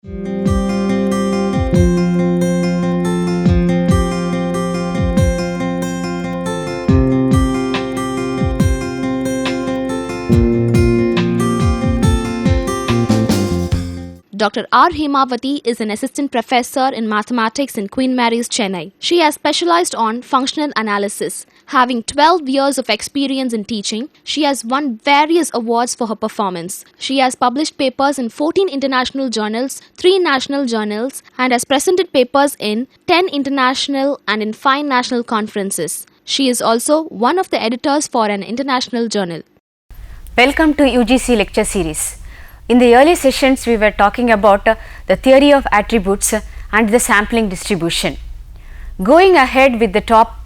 Dr. R. Hemavati is an assistant professor in mathematics in Queen Mary's, Chennai. She has specialized on functional analysis. Having 12 years of experience in teaching, she has won various awards for her performance. She has published papers in 14 international journals, 3 national journals, and has presented papers in 10 international and in 5 national conferences. She is also one of the editors for an international journal. Welcome to UGC lecture series. In the earlier sessions, we were talking about the theory of attributes and the sampling distribution. Going ahead with the talk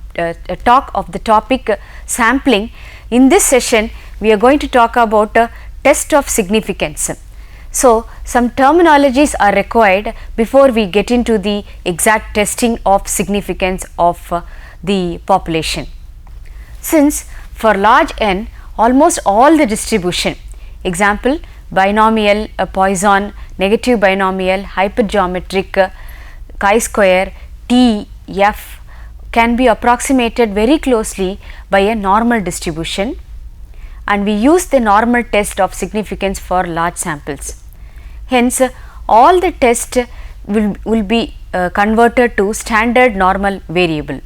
of the topic sampling, in this session, we are going to talk about test of significance. So, some terminologies are required before we get into the exact testing of significance of the population. Since for large n, almost all the distribution, example, binomial, Poisson, negative binomial, hypergeometric, chi-square, T, F can be approximated very closely by a normal distribution, and we use the normal test of significance for large samples. Hence, all the tests will be converted to standard normal variable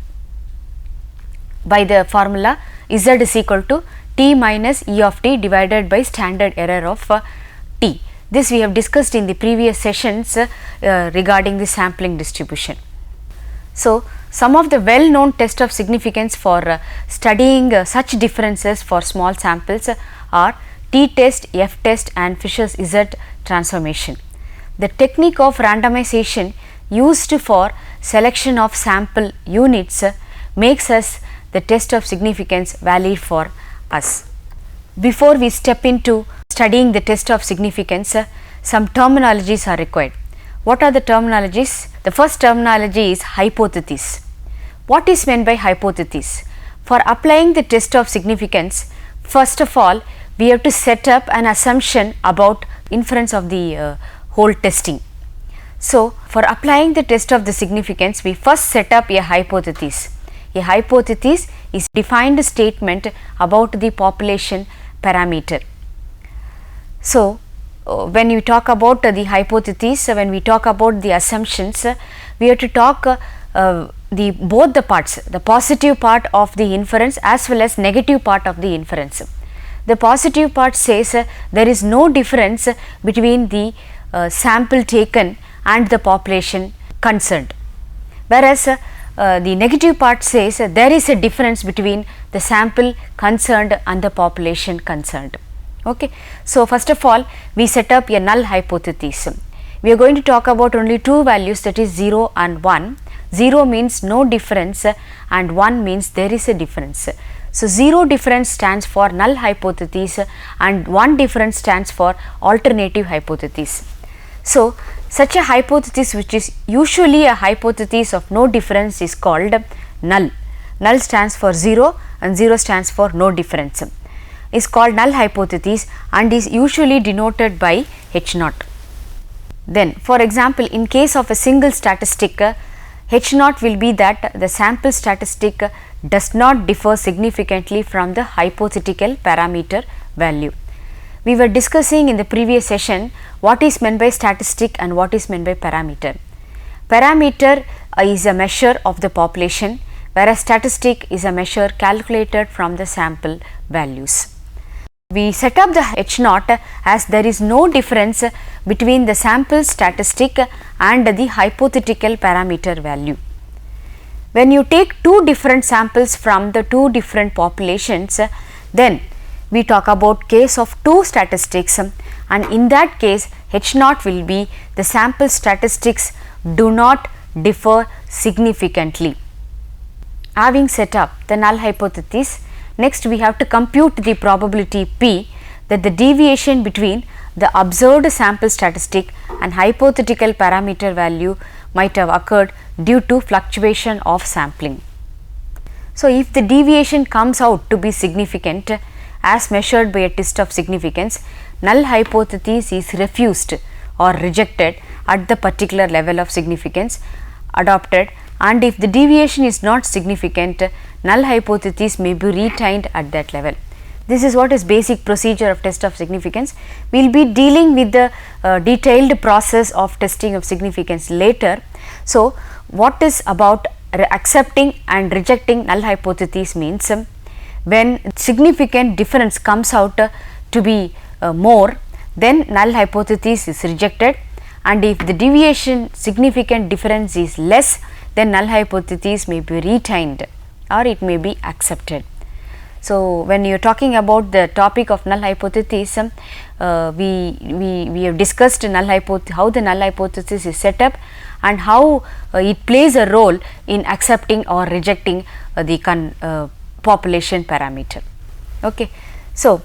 by the formula Z is equal to T minus E of t divided by standard error of t. This we have discussed in the previous sessions regarding the sampling distribution. So, some of the well known tests of significance for studying such differences for small samples are t-test, f-test and Fisher's Z transformation. The technique of randomization used for selection of sample units makes us the test of significance valid for us. Before we step into studying the test of significance, some terminologies are required. What are the terminologies? The first terminology is hypothesis. What is meant by hypothesis? For applying the test of significance, first of all, we have to set up an assumption about inference of the whole testing. So, for applying the test of the significance, we first set up a hypothesis. A hypothesis is defined statement about the population parameter. So, when you talk about the hypothesis, when we talk about the assumptions, we have to talk both the parts, the positive part of the inference as well as negative part of the inference. The positive part says there is no difference between the sample taken and the population concerned, whereas the negative part says there is a difference between the sample concerned and the population concerned. Okay. So, first of all, we set up a null hypothesis. We are going to talk about only two values, that is 0 and 1. 0 means no difference and 1 means there is a difference. So, 0 difference stands for null hypothesis and 1 difference stands for alternative hypothesis. So, such a hypothesis which is usually a hypothesis of no difference is called null. Null stands for 0 and 0 stands for no difference. Is called null hypothesis and is usually denoted by H naught. Then, for example, in case of a single statistic, H naught will be that the sample statistic does not differ significantly from the hypothetical parameter value. We were discussing in the previous session what is meant by statistic and what is meant by parameter. Parameter is a measure of the population, whereas statistic is a measure calculated from the sample values. We set up the H naught as there is no difference between the sample statistic and the hypothetical parameter value. When you take two different samples from the two different populations, then we talk about case of two statistics, and in that case H naught will be the sample statistics do not differ significantly. Having set up the null hypothesis, next we have to compute the probability P that the deviation between the observed sample statistic and hypothetical parameter value might have occurred due to fluctuation of sampling. So, if the deviation comes out to be significant as measured by a test of significance, null hypothesis is refused or rejected at the particular level of significance adopted, and if the deviation is not significant, null hypothesis may be retained at that level. This is what is basic procedure of test of significance. We will be dealing with the detailed process of testing of significance later. So, what is about accepting and rejecting null hypothesis means when significant difference comes out to be more, then null hypothesis is rejected, and if the deviation significant difference is less, then null hypothesis may be retained or it may be accepted. So, when you are talking about the topic of null hypothesis, we have discussed how the null hypothesis is set up and how it plays a role in accepting or rejecting the population parameter. Okay. So,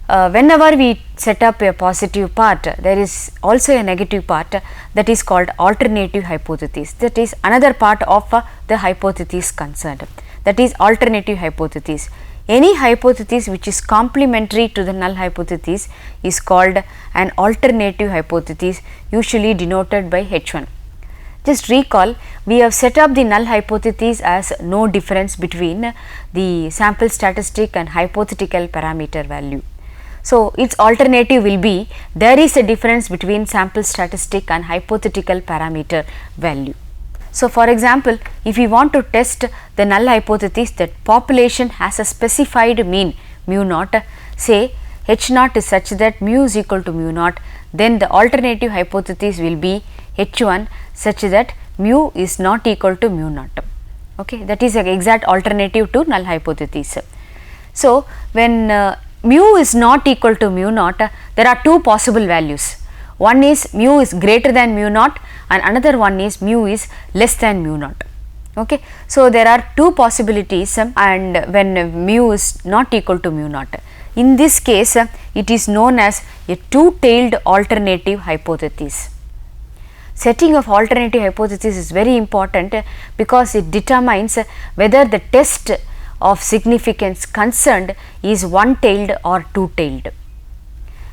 whenever we set up a positive part, there is also a negative part that is called alternative hypothesis. That is another part of the hypothesis concerned, that is alternative hypothesis. Any hypothesis which is complementary to the null hypothesis is called an alternative hypothesis, usually denoted by H1. Just recall, we have set up the null hypothesis as no difference between the sample statistic and hypothetical parameter value. So, its alternative will be there is a difference between sample statistic and hypothetical parameter value. So, for example, if we want to test the null hypothesis that population has a specified mean mu naught, say H naught is such that mu is equal to mu naught, then the alternative hypothesis will be H1 such that mu is not equal to mu naught. Okay, that is the exact alternative to null hypothesis. So, when mu is not equal to mu naught, there are two possible values. One is mu is greater than mu naught and another one is mu is less than mu naught. Okay. So, there are two possibilities and when mu is not equal to mu naught. In this case, it is known as a two-tailed alternative hypothesis. Setting of alternative hypothesis is very important because it determines whether the test of significance concerned is one-tailed or two-tailed.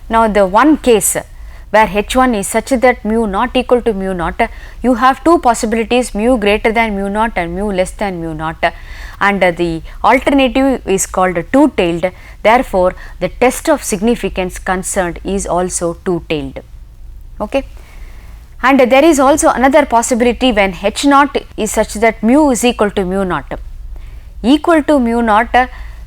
Now, the one case where H1 is such that mu not equal to mu naught, you have two possibilities, mu greater than mu naught and mu less than mu naught, and the alternative is called two-tailed. Therefore, the test of significance concerned is also two-tailed. Okay. And there is also another possibility when H naught is such that mu is equal to mu naught. Equal to mu naught,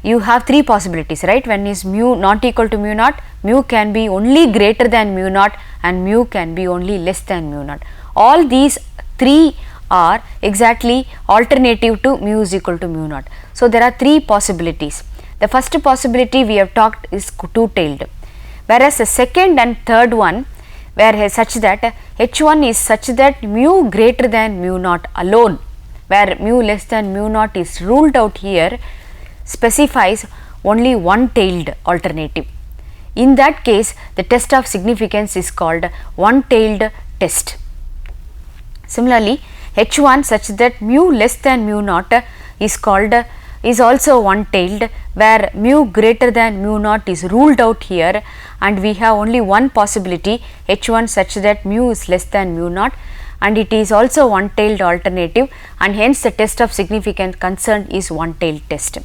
you have three possibilities, right? When is mu not equal to mu naught, mu can be only greater than mu naught and mu can be only less than mu naught. All these three are exactly alternative to mu is equal to mu naught. So, there are three possibilities. The first possibility we have talked is two-tailed, whereas the second and third one where such that H1 is such that mu greater than mu naught alone, where mu less than mu naught is ruled out here, specifies only one-tailed alternative. In that case, the test of significance is called one-tailed test. Similarly, H1 such that mu less than mu naught is also one-tailed, where mu greater than mu naught is ruled out here and we have only one possibility, H1 such that mu is less than mu naught, and it is also one-tailed alternative, and hence the test of significance concerned is one-tailed test.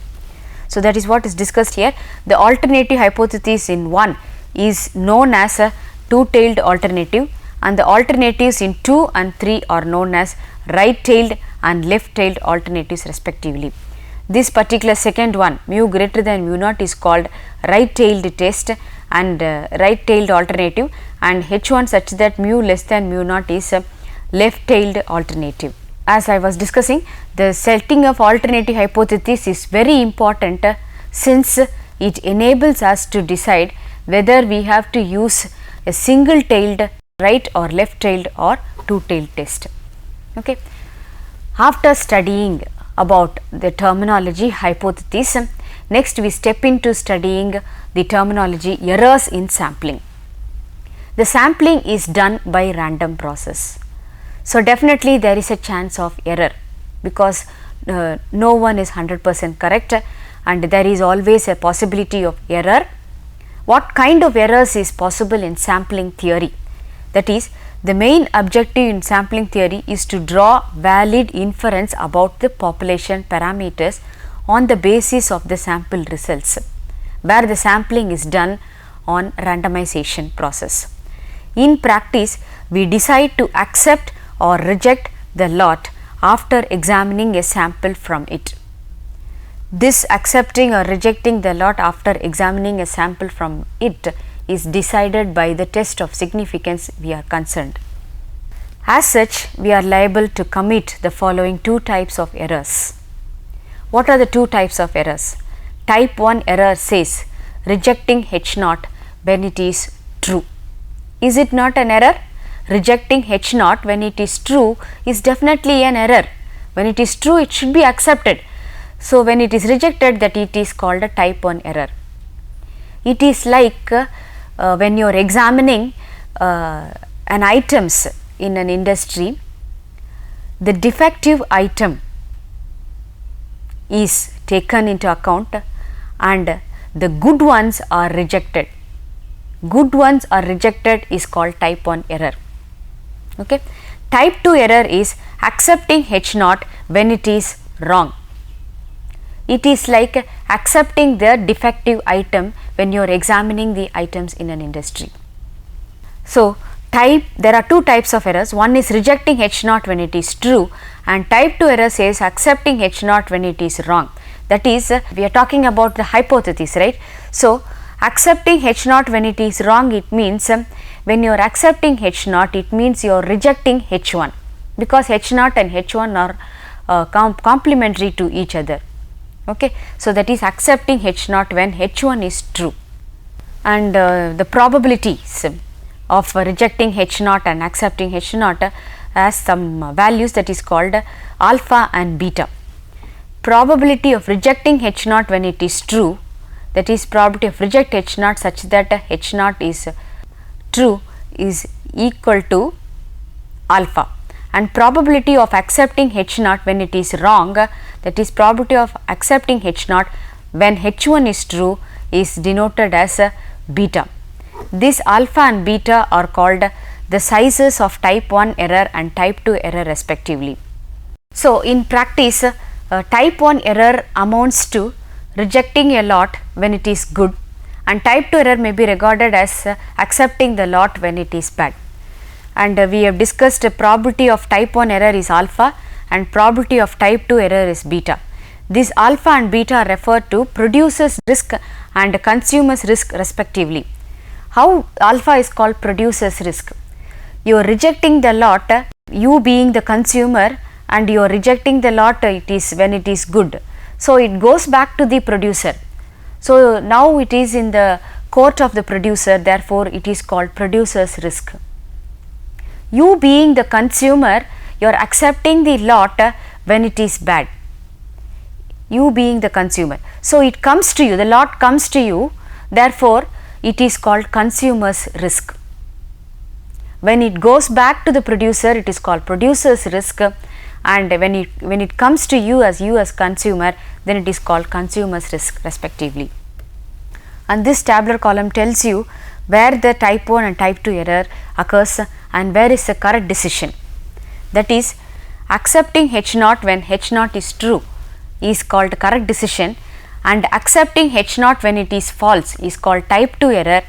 So, that is what is discussed here. The alternative hypothesis in 1 is known as a two-tailed alternative, and the alternatives in 2 and 3 are known as right-tailed and left-tailed alternatives respectively. This particular second one, mu greater than mu naught, is called right-tailed test and right-tailed alternative, and H1 such that mu less than mu naught is a left-tailed alternative. As I was discussing, the setting of alternative hypothesis is very important since it enables us to decide whether we have to use a single-tailed right or left-tailed or two-tailed test. Okay. After studying about the terminology hypothesis, next we step into studying the terminology errors in sampling. The sampling is done by random process. So, definitely there is a chance of error because no one is 100% correct and there is always a possibility of error. What kind of errors is possible in sampling theory? That is, the main objective in sampling theory is to draw valid inference about the population parameters on the basis of the sample results, where the sampling is done on randomization process. In practice, we decide to accept or reject the lot after examining a sample from it. This accepting or rejecting the lot after examining a sample from it is decided by the test of significance we are concerned. As such, we are liable to commit the following two types of errors. What are the two types of errors? Type 1 error says rejecting H naught when it is true. Is it not an error? Rejecting H naught when it is true is definitely an error. When it is true, it should be accepted. So, when it is rejected, that it is called a type 1 error. It is like when you are examining an items in an industry, the defective item is taken into account and the good ones are rejected. Good ones are rejected is called type 1 error. Okay. Type 2 error is accepting H naught when it is wrong. It is like accepting the defective item when you are examining the items in an industry. So, there are two types of errors. One is rejecting H naught when it is true, and type 2 error says accepting H naught when it is wrong. That is, we are talking about the hypothesis, right? So, accepting H naught when it is wrong, it means when you are accepting H naught, it means you are rejecting H1, because H naught and H1 are complementary to each other. Okay. So, that is accepting H naught when H1 is true, and the probabilities of rejecting H naught and accepting H naught has some values, that is called alpha and beta. Probability of rejecting H naught when it is true, that is probability of reject H naught such that H naught is true, is equal to alpha, and probability of accepting H naught when it is wrong, that is probability of accepting H naught when H1 is true, is denoted as beta. This alpha and beta are called the sizes of type 1 error and type 2 error respectively. So, in practice, type 1 error amounts to rejecting a lot when it is good, and type 2 error may be regarded as accepting the lot when it is bad. And we have discussed probability of type 1 error is alpha and probability of type 2 error is beta. This alpha and beta refer to producer's risk and consumer's risk respectively. How alpha is called producer's risk? You are rejecting the lot, you being the consumer, and you are rejecting the lot it is when it is good. So, it goes back to the producer. So, now it is in the court of the producer, therefore, it is called producer's risk. You being the consumer, you are accepting the lot when it is bad. You being the consumer. So, it comes to you, the lot comes to you, therefore, it is called consumer's risk. When it goes back to the producer, it is called producer's risk, and when it comes to you as consumer, then it is called consumer's risk respectively. And this tabular column tells you where the type 1 and type 2 error occurs and where is the correct decision. That is, accepting H naught when H naught is true is called correct decision, and accepting H naught when it is false is called type 2 error.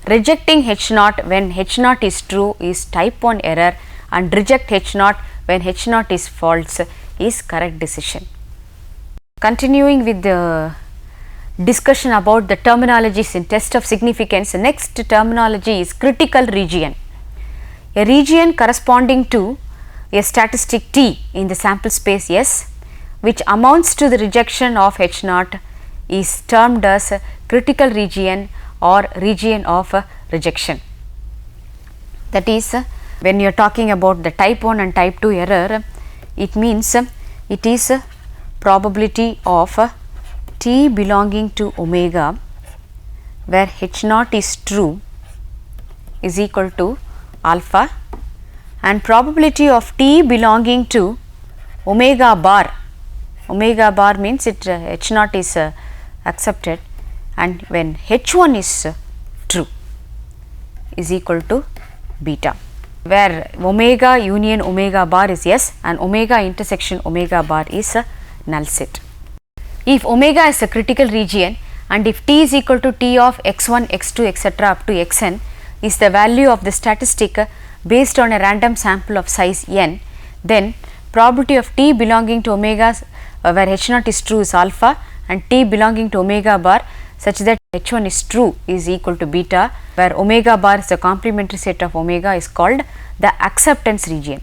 Rejecting H naught when H naught is true is type 1 error, and reject H naught when H naught is false is correct decision. Continuing with the discussion about the terminologies in test of significance, the next terminology is critical region. A region corresponding to a statistic T in the sample space S, which amounts to the rejection of H naught, is termed as a critical region or region of rejection. That is, when you are talking about the type 1 and type 2 error, it means it is probability of T belonging to omega where H naught is true is equal to alpha, and probability of T belonging to omega bar means it H naught is accepted, and when H1 is true is equal to beta. where omega union omega bar is yes and omega intersection omega bar is a null set. If omega is a critical region and if t is equal to t of x1, x2 etc. up to xn is the value of the statistic based on a random sample of size n, then probability of t belonging to omega where h0 is true is alpha and t belonging to omega bar such that h1 is true is equal to beta, where omega bar is a complementary set of omega is called the acceptance region.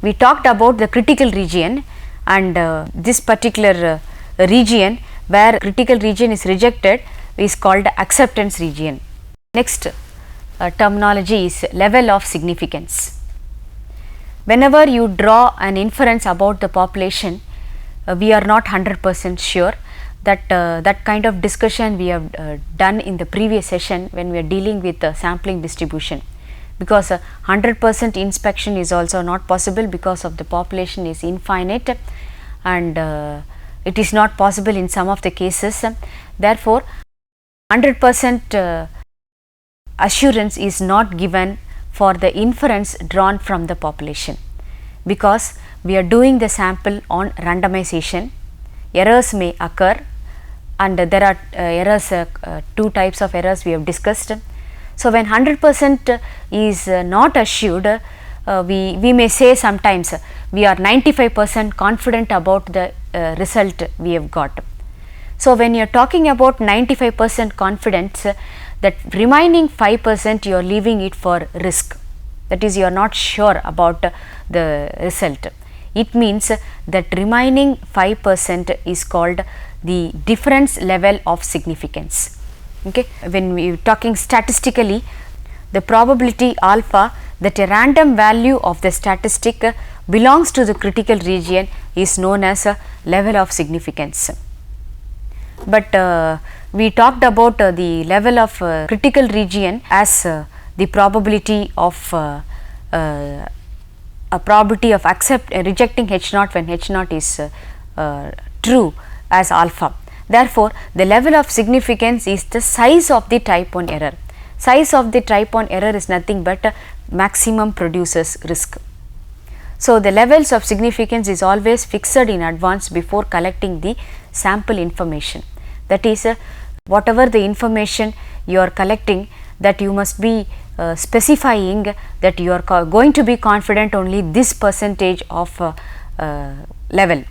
We talked about the critical region and this particular region where critical region is rejected is called acceptance region. Next terminology is level of significance. Whenever you draw an inference about the population, we are not 100% sure. That kind of discussion we have done in the previous session when we are dealing with the sampling distribution, because 100% inspection is also not possible because of the population is infinite and it is not possible in some of the cases. Therefore, 100% assurance is not given for the inference drawn from the population, because we are doing the sample on randomization. Errors may occur and there are errors, two types of errors we have discussed. So, when 100% is not assured, we may say sometimes we are 95% confident about the result we have got. So, when you are talking about 95% confidence, that remaining 5% you are leaving it for risk, that is you are not sure about the result. It means that remaining 5% is called the difference level of significance. Okay. When we are talking statistically, the probability alpha that a random value of the statistic belongs to the critical region is known as a level of significance. But we talked about the level of critical region as the probability of a probability of rejecting H0 when H0 is true as alpha. Therefore, the level of significance is the size of the type 1 error. Size of the type 1 error is nothing but maximum produces risk. So, the levels of significance is always fixed in advance before collecting the sample information. That is, whatever the information you are collecting, that you must be specifying that you are going to be confident only this percentage of level.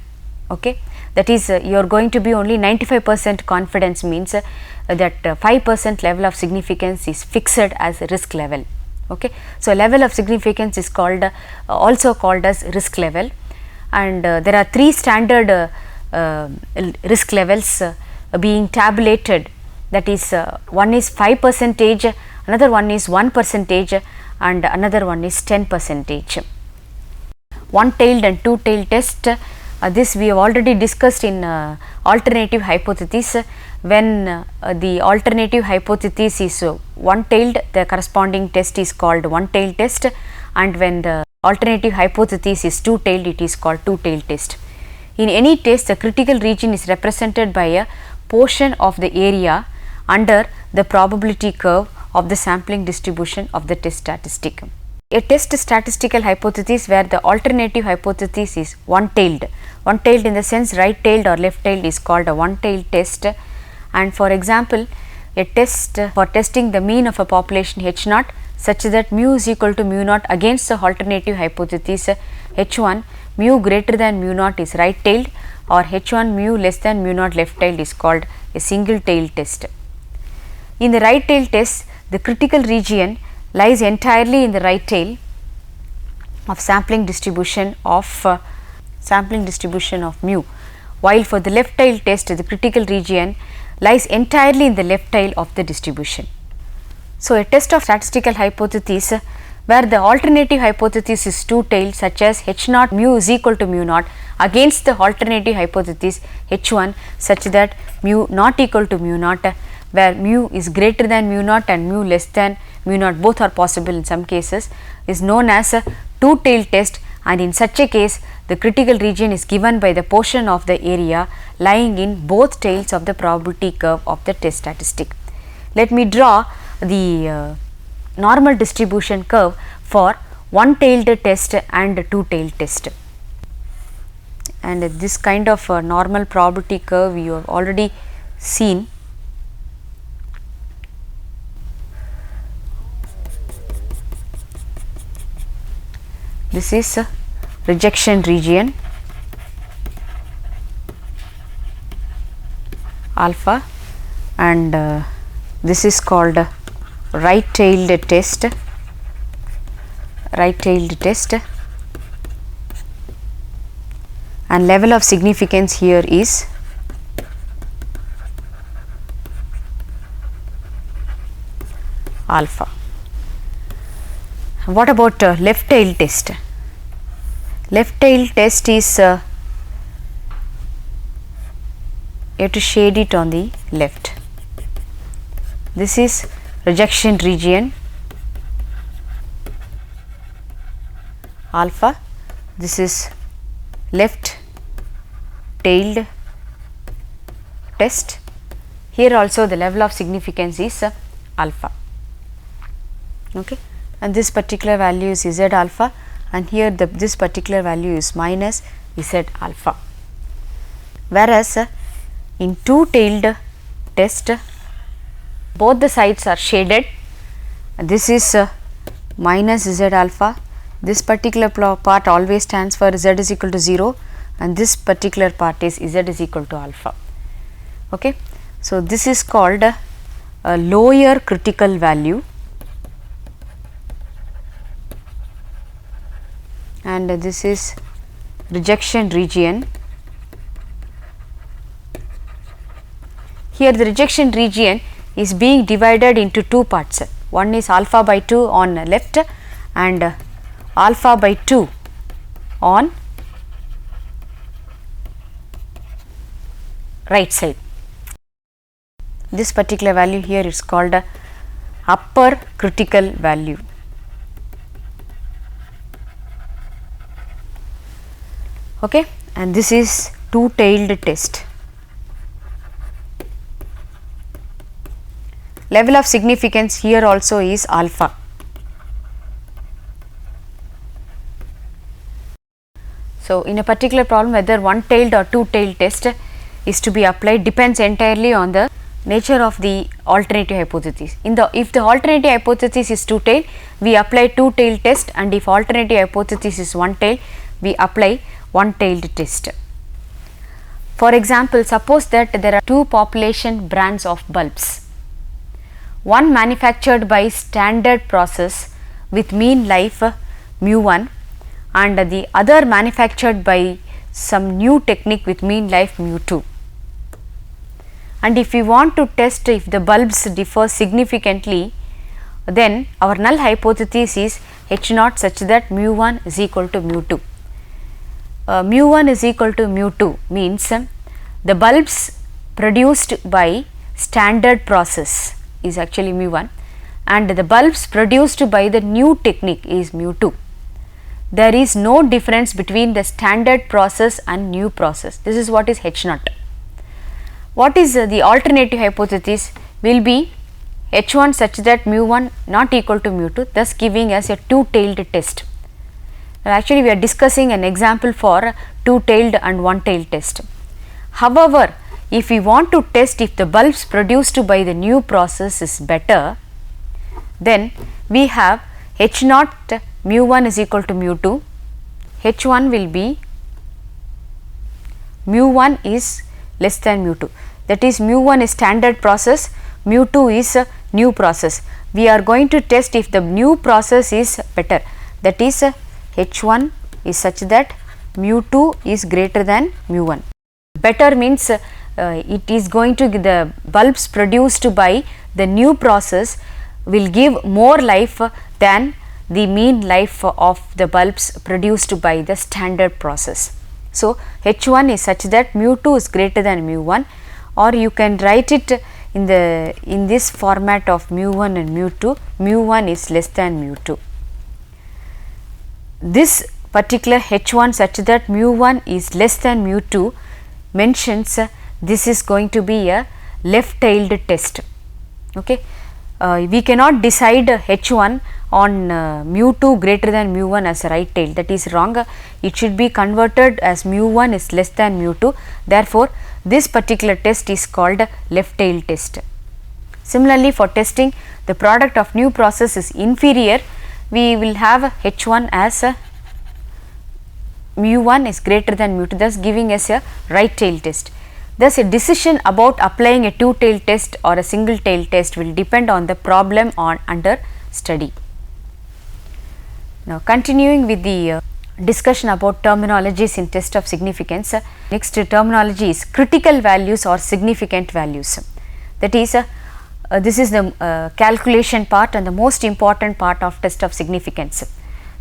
Okay. That is, you are going to be only 95% confidence means that 5% level of significance is fixed as risk level. Okay. So, level of significance is called also called as risk level, and there are three standard risk levels being tabulated, that is one is 5%, another one is 1% and another one is 10%. One-tailed and two-tailed test, this we have already discussed in alternative hypothesis. When the alternative hypothesis is one-tailed, the corresponding test is called one-tailed test, and when the alternative hypothesis is two-tailed, it is called two-tailed test. In any test, the critical region is represented by a portion of the area under the probability curve of the sampling distribution of the test statistic. A test statistical hypothesis where the alternative hypothesis is one-tailed. One-tailed in the sense right-tailed or left-tailed is called a one-tailed test. And for example, a test for testing the mean of a population H0 such that mu is equal to mu naught against the alternative hypothesis H1, mu greater than mu naught is right-tailed, or H1 mu less than mu naught left-tailed is called a single-tailed test. In the right-tailed test, the critical region lies entirely in the right tail of sampling distribution of mu, while for the left tail test the critical region lies entirely in the left tail of the distribution. So, a test of statistical hypothesis where the alternative hypothesis is two-tailed such as H0 mu is equal to mu naught against the alternative hypothesis H1 such that mu not equal to mu naught, where mu is greater than mu naught and mu less than mu naught, both are possible in some cases, is known as a two-tailed test, and in such a case the critical region is given by the portion of the area lying in both tails of the probability curve of the test statistic. Let me draw the normal distribution curve for one-tailed test and two-tailed test. And this kind of normal probability curve you have already seen. This is rejection region alpha, and this is called right-tailed test, and level of significance here is alpha. What about left tail test? Left tail test is you have to shade it on the left. This is rejection region alpha. This is left tailed test. Here also the level of significance is alpha. Okay. And this particular value is Z alpha, and here this particular value is minus Z alpha. Whereas in two-tailed test, both the sides are shaded. This is minus Z alpha. This particular part always stands for Z is equal to 0, and this particular part is Z is equal to alpha. Okay. So, this is called a lower critical value, and this is rejection region. Here the rejection region is being divided into two parts. One is alpha by 2 on left and alpha by 2 on right side. This particular value here is called upper critical value. Okay, and this is two-tailed test. Level of significance here also is alpha. So, in a particular problem, whether one-tailed or two-tailed test is to be applied depends entirely on the nature of the alternative hypothesis. If the alternative hypothesis is two-tailed, we apply two-tailed test, and if alternative hypothesis is one-tailed, we apply one-tailed test. For example, suppose that there are two population brands of bulbs, one manufactured by standard process with mean life mu1, and the other manufactured by some new technique with mean life mu2. And if we want to test if the bulbs differ significantly, then our null hypothesis is H0 such that mu1 is equal to mu2. Mu1 is equal to mu2 means the bulbs produced by standard process is actually mu1, and the bulbs produced by the new technique is mu2. There is no difference between the standard process and new process. This is what is H0. What is the alternative hypothesis? Will be H1 such that mu1 not equal to mu2, thus giving us a two-tailed test. Actually, we are discussing an example for two-tailed and one-tailed test. However, if we want to test if the bulbs produced by the new process is better, then we have H0 mu1 is equal to mu2, H1 will be mu1 is less than mu2, that is mu1 is standard process, mu2 is a new process. We are going to test if the new process is better, that is H1 is such that mu2 is greater than mu1. Better means it is going to give the bulbs produced by the new process will give more life than the mean life of the bulbs produced by the standard process. So, H1 is such that mu2 is greater than mu1, or you can write it in this format of mu1 and mu2, mu1 is less than mu2. This particular H1 such that mu1 is less than mu2 mentions this is going to be a left tailed test. Okay. We cannot decide H1 on mu2 greater than mu1 as a right tail, that is wrong. It should be converted as mu1 is less than mu2. Therefore, this particular test is called left tail test. Similarly, for testing the product of new process is inferior, we will have H1 as mu1 is greater than mu2, thus giving us a right tail test. Thus, a decision about applying a two tail test or a single tail test will depend on the problem under study. Now, continuing with the discussion about terminologies in test of significance. Next terminology is critical values or significant values. That is, this is the calculation part and the most important part of test of significance.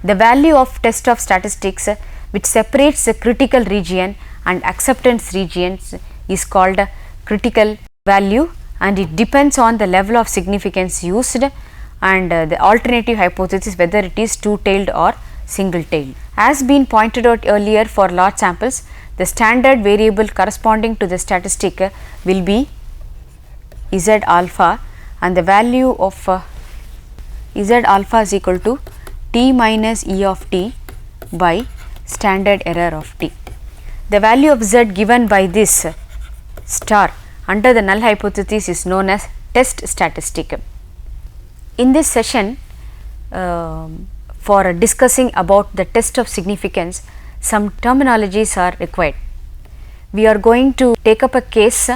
The value of test of statistics which separates the critical region and acceptance regions is called critical value, and it depends on the level of significance used and the alternative hypothesis whether it is two tailed or single tailed. As been pointed out earlier, for large samples the standard variable corresponding to the statistic will be Z alpha, and the value of Z alpha is equal to t minus E of t by standard error of t. The value of Z given by this star under the null hypothesis is known as test statistic. In this session, for discussing about the test of significance, some terminologies are required. We are going to take up a case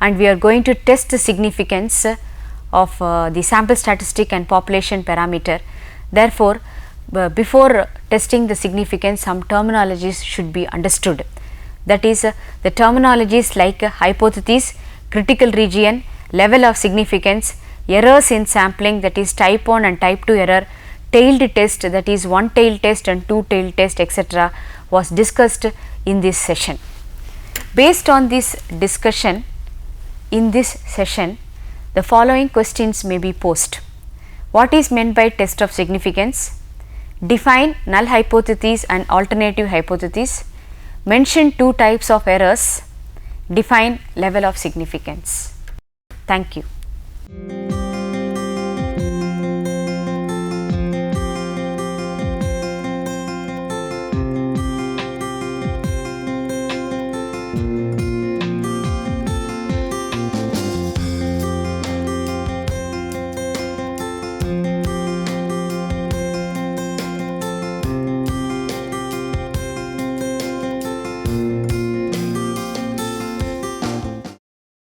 and we are going to test the significance of the sample statistic and population parameter. Therefore, before testing the significance, some terminologies should be understood. That is, the terminologies like hypothesis, critical region, level of significance, errors in sampling, that is type 1 and type 2 error, tailed test, that is one tail test and two tail test, etc., was discussed in this session. Based on this discussion in this session, the following questions may be posed. What is meant by test of significance? Define null hypothesis and alternative hypothesis. Mention two types of errors. Define level of significance. Thank you.